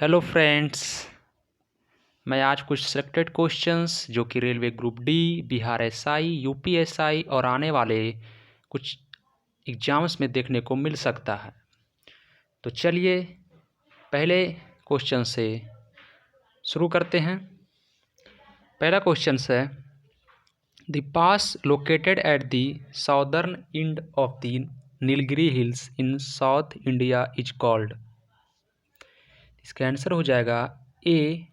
Hello friends, मैं आज कुछ सिलेक्टेड क्वेश्चंस जो कि railway group D, Bihar SI, UPSI और आने वाले कुछ एग्ज़ाम्स में देखने को मिल सकता है। तो चलिए पहले क्वेश्चन से शुरू करते हैं। पहला क्वेश्चन है, the pass located at the southern end of the Nilgiri hills in south India is called. इसका आंसर हो जाएगा ए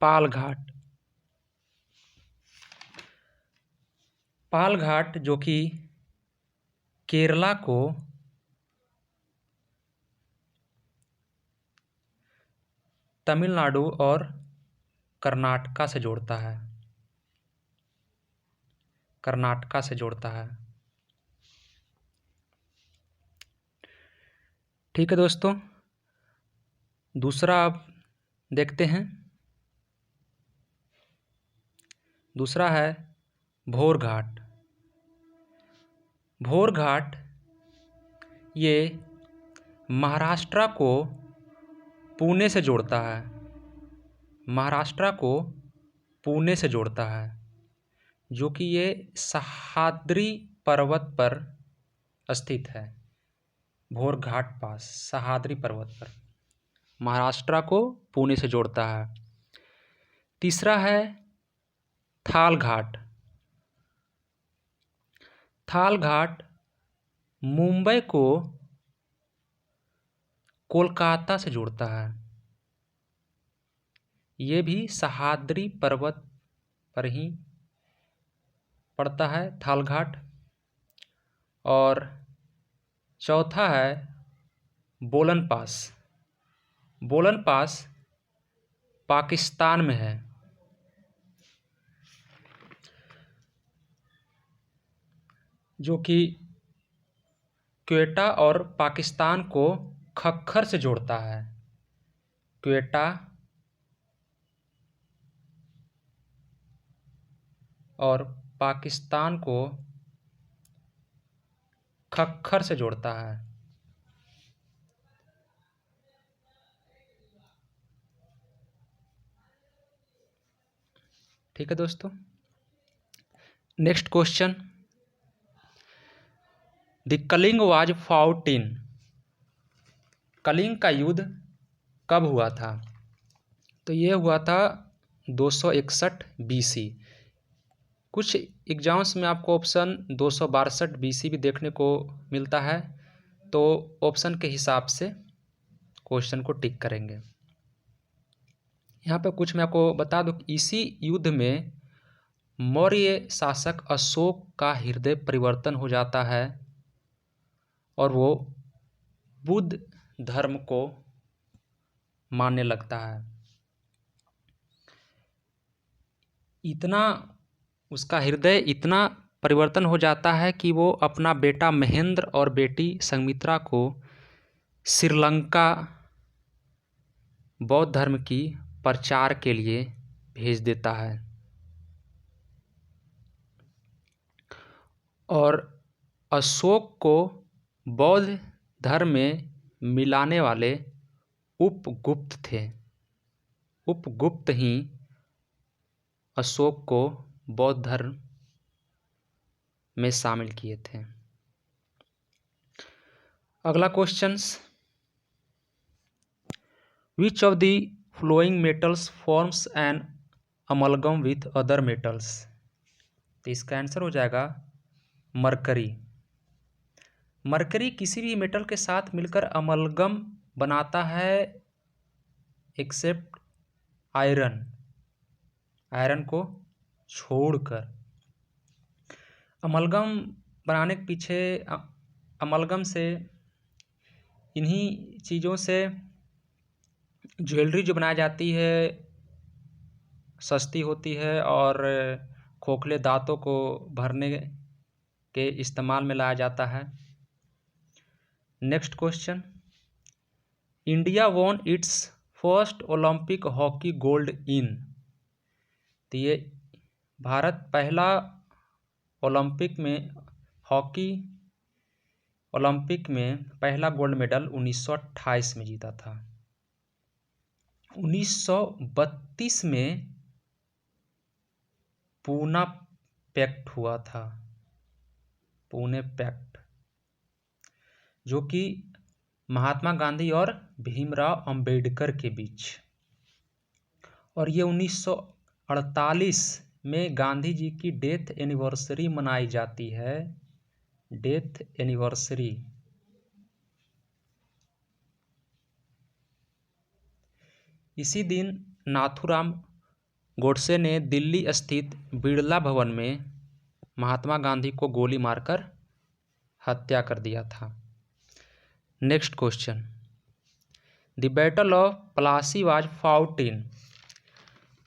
पाल घाट। पाल घाट जो कि केरला को तमिलनाडु और कर्नाटका से जोड़ता है। ठीक है दोस्तों, दूसरा आप देखते हैं। दूसरा है भोर घाट। भोर घाट ये महाराष्ट्र को पुणे से जोड़ता है। जो कि ये सह्याद्री पर्वत पर स्थित है। भोर घाट पास सह्याद्री पर्वत पर महाराष्ट्र को पुणे से जोड़ता है। तीसरा है थाल घाट। थाल घाट मुंबई को कोलकाता से जोड़ता है। ये भी सह्याद्री पर्वत पर ही पड़ता है थाल घाट। और चौथा है बोलन पास। बोलन पास पाकिस्तान में है। जो कि क्वेटा और पाकिस्तान को खक्खर से जोड़ता है। क्वेटा और पाकिस्तान को खक्खर से जोड़ता है। ठीक है दोस्तों, next question, the Kalinga was fought in. Kalinga का युद्ध कब हुआ था? तो ये हुआ था 261 बीसी। कुछ एग्जाम्स में आपको ऑप्शन 262 बीसी भी देखने को मिलता है, तो ऑप्शन के हिसाब से क्वेश्चन को टिक करेंगे। यहाँ पे कुछ मैं आपको बता दूं कि इसी युद्ध में मौर्य शासक अशोक का हृदय परिवर्तन हो जाता है और वो बुद्ध धर्म को मानने लगता है। उसका हृदय इतना परिवर्तन हो जाता है कि वो अपना बेटा महेंद्र और बेटी संघमित्रा को श्रीलंका बौद्ध धर्म की प्रचार के लिए भेज देता है। और अशोक को बौद्ध धर्म में मिलाने वाले उपगुप्त थे। उपगुप्त ही अशोक को बौद्ध धर्म में शामिल किए थे। अगला question, which of the flowing metals forms an amalgam with other metals. तो इसका आंसर हो जाएगा मरकरी। मरकरी किसी भी मेटल के साथ मिलकर अमलगम बनाता है एक्सेप्ट आयरन। आयरन को छोड़कर। अमलगम बनाने के पीछे अमलगम से इन्हीं चीज़ों से ज्वेलरी जो बनाई जाती है सस्ती होती है और खोखले दांतों को भरने के इस्तेमाल में लाया जाता है। Next question, India won it's first Olympic hockey gold in. तो ये भारत पहला ओलंपिक में हॉकी ओलंपिक में पहला गोल्ड मेडल 1928 में जीता था। 1932 में पूना पैक्ट हुआ था, पुणे पैक्ट, जो कि महात्मा गांधी और भीमराव अंबेडकर के बीच। और ये 1948 में गांधी जी की डेथ एनिवर्सरी मनाई जाती है, डेथ एनिवर्सरी। इसी दिन नाथूराम गोडसे ने दिल्ली स्थित बिड़ला भवन में महात्मा गांधी को गोली मारकर हत्या कर दिया था। Next question, the battle of Plassey was fought in.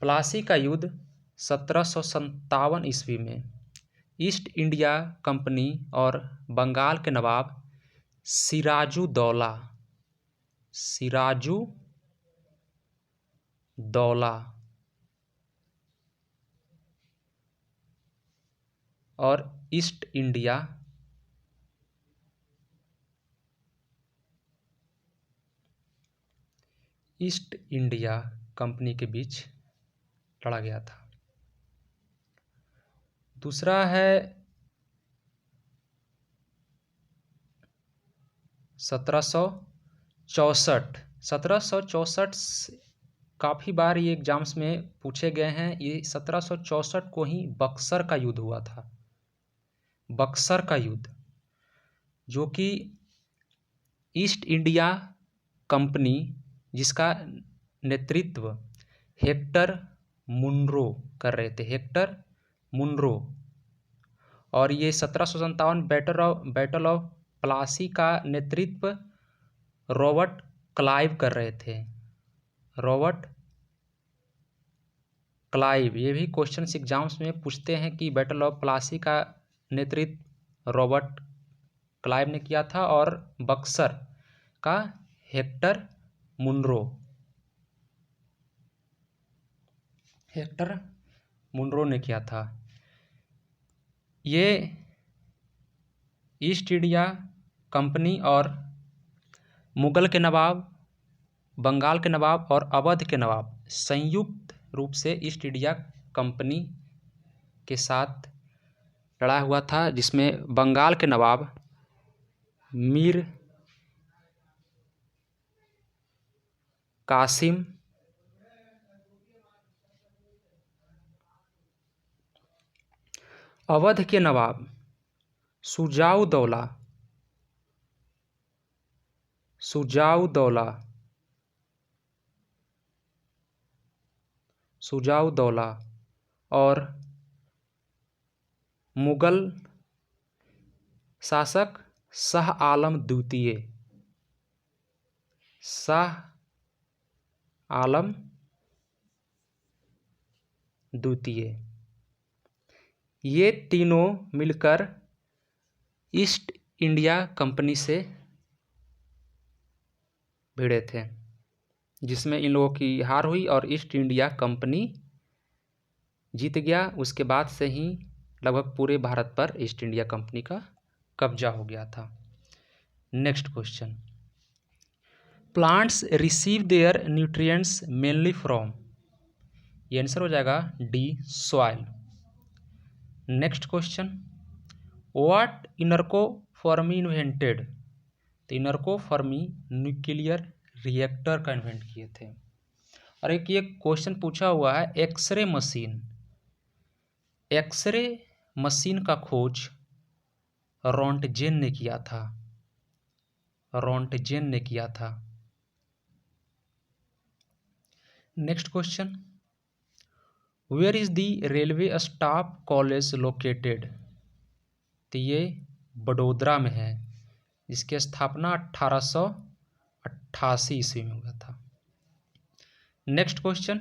Plassey का युद्ध 1757 ईस्वी में ईस्ट इंडिया कंपनी और बंगाल के नवाब सिराजुद्दौला और ईस्ट इंडिया कंपनी के बीच लड़ा गया था। दूसरा है 1764। काफ़ी बार ये एग्जाम्स में पूछे गए हैं। ये 1764 को ही बक्सर का युद्ध हुआ था, बक्सर का युद्ध, जो कि ईस्ट इंडिया कंपनी, जिसका नेतृत्व हेक्टर मुनरो कर रहे थे, हेक्टर मुनरो। और ये 1757 बैटल ऑफ प्लासी का नेतृत्व रॉबर्ट क्लाइव कर रहे थे, रॉबर्ट क्लाइव। ये भी क्वेश्चन एग्जाम्स में पूछते हैं कि बैटल ऑफ प्लासी का नेतृत्व रॉबर्ट क्लाइव ने किया था और बक्सर का हेक्टर मुनरो ने किया था। ये ईस्ट इंडिया कंपनी और मुगल के नवाब, बंगाल के नवाब और अवध के नवाब संयुक्त रूप से ईस्ट इंडिया कंपनी के साथ लड़ा हुआ था, जिसमें बंगाल के नवाब मीर कासिम अवध के नवाब सुजाउद्दौला और मुगल शासक शाह आलम द्वितीय, ये तीनों मिलकर ईस्ट इंडिया कंपनी से भिड़े थे, जिसमें इन लोगों की हार हुई और ईस्ट इंडिया कंपनी जीत गया। उसके बाद से ही लगभग पूरे भारत पर ईस्ट इंडिया कंपनी का कब्जा हो गया था। Next question, plants receive their nutrients mainly from. ये आंसर हो जाएगा D, soil. Next question, what Enrico Fermi invented. तो इनर्को फर्मी न्यूक्लियर रिएक्टर का इन्वेंट किए थे। और एक ये क्वेश्चन पूछा हुआ है, एक्सरे मशीन का खोज रोंटगेन ने किया था। Next question, where is the railway staff college located. तो ये बड़ोदरा में है, इसकी स्थापना 1888 ईस्वी में हुआ था। Next question,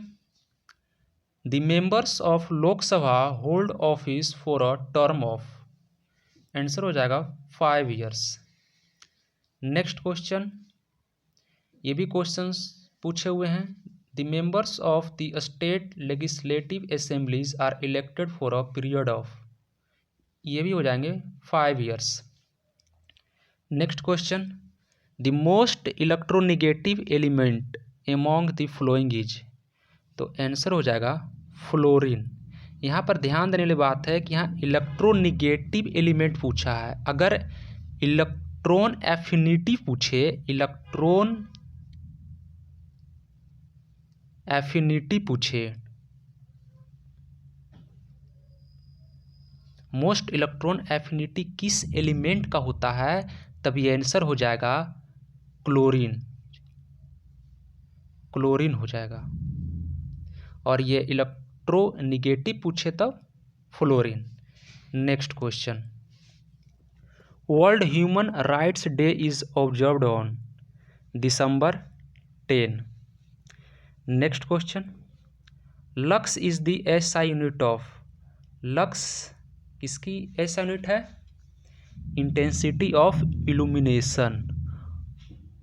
the members of Lok Sabha hold office for a term of. Answer हो जाएगा 5 ईयर्स। नेक्स्ट क्वेश्चन, ये भी क्वेश्चंस पूछे हुए हैं, the members of the state legislative assemblies are elected for a period of. ये भी हो जाएंगे 5 years. Next question, the most electronegative element among the following is, तो आंसर हो जाएगा फ्लोरीन। यहाँ पर ध्यान देने वाली बात है कि यहाँ इलेक्ट्रोनिगेटिव एलिमेंट पूछा है। अगर इलेक्ट्रॉन एफिनिटी पूछे, इलेक्ट्रॉन एफिनिटी पूछे, मोस्ट इलेक्ट्रॉन एफिनिटी किस एलिमेंट का होता है, तब ये आंसर हो जाएगा क्लोरीन, क्लोरीन हो जाएगा। और ये इलेक्ट्रोनिगेटिव पूछे तब fluorine. Next question, world human rights day is observed on December 10। Next question, lux is the SI unit of, lux किसकी SI यूनिट है, इंटेंसिटी ऑफ इल्यूमिनेशन।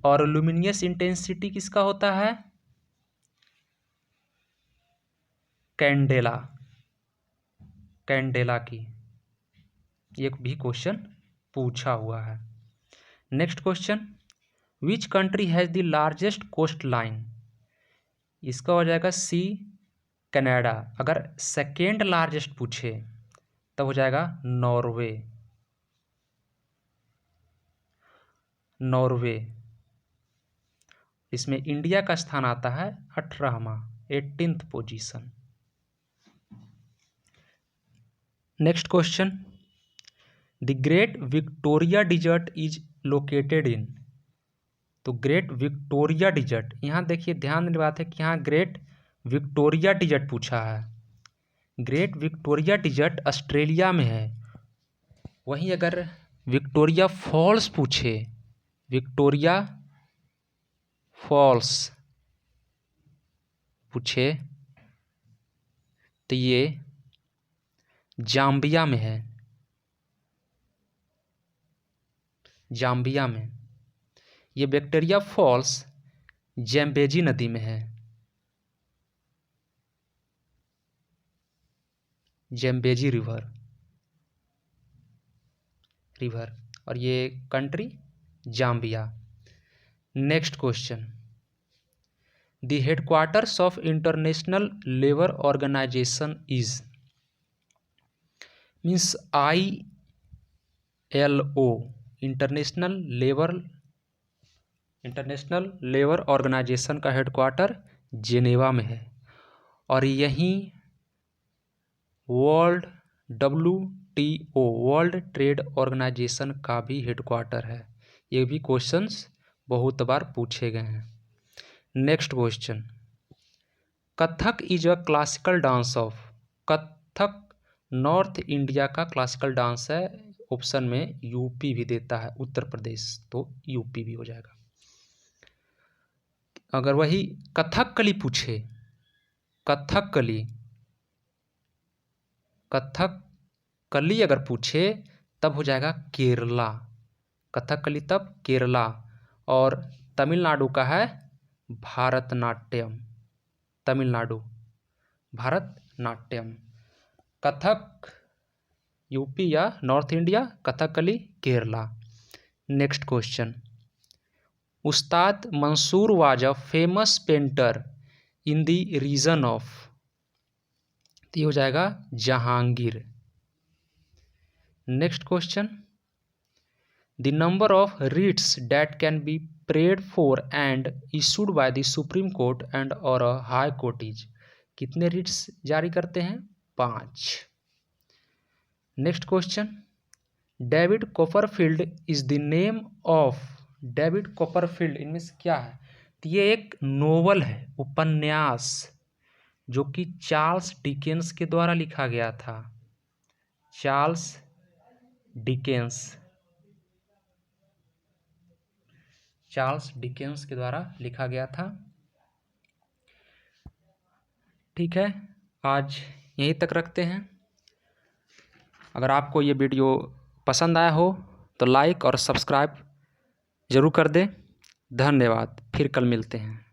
और लुमिनियस इंटेंसिटी किसका होता है, कैंडेला, कैंडेला की। एक भी क्वेश्चन पूछा हुआ है। Next question, which country has the largest coastline, इसका हो जाएगा सी कनाडा। अगर सेकेंड लार्जेस्ट पूछे तब हो जाएगा नॉर्वे, नॉर्वे। इसमें इंडिया का स्थान आता है 18वां, 18th position. Next question, the great Victoria desert is located in, तो ग्रेट विक्टोरिया डिजर्ट, यहाँ देखिए ध्यान देने बात है कि यहाँ ग्रेट विक्टोरिया डिजर्ट पूछा है। ग्रेट विक्टोरिया डिजर्ट ऑस्ट्रेलिया में है। वहीं अगर विक्टोरिया फॉल्स पूछे, विक्टोरिया फॉल्स पूछे तो ये जाम्बिया में है, जाम्बिया में। ये विक्टोरिया फॉल्स जैम्बेजी नदी में है, जैम्बेजी रिवर, और ये country Zambia. Next question, the headquarters of international labour organisation is, means ILO, international labour organisation का हेडक्वार्टर जेनेवा में है। और यहीं WTO, वर्ल्ड ट्रेड ऑर्गेनाइजेशन का भी हेडक्वार्टर है। ये भी क्वेश्चंस बहुत बार पूछे गए हैं। Next question, Kathak is a classical dance of, Kathak north India का क्लासिकल डांस है। ऑप्शन में यूपी भी देता है, उत्तर प्रदेश, तो यूपी भी हो जाएगा। अगर वही कथकली पूछे, कथकली अगर पूछे तब हो जाएगा केरला, कथकली तब केरला। और तमिलनाडु का है भारतनाट्यम, तमिलनाडु भारतनाट्यम। कथक यूपी या north India, Kathakali Kerala. Next question, Ustad Mansur was a famous painter in the region of, तो ये हो जाएगा Jahangir. Next question, the number of writs that can be prayed for and issued by the supreme court and और high court is, कितने writs जारी करते हैं, 5। Next question, David Copperfield is the name of, David Copperfield इनमें से क्या है, तो ये एक नोवेल है, उपन्यास, जो कि चार्ल्स डिकेंस के द्वारा लिखा गया था। चार्ल्स डिकेंस के द्वारा लिखा गया था। ठीक है, आज यहीं तक रखते हैं। अगर आपको ये वीडियो पसंद आया हो तो लाइक और सब्सक्राइब ज़रूर कर दें। धन्यवाद, फिर कल मिलते हैं।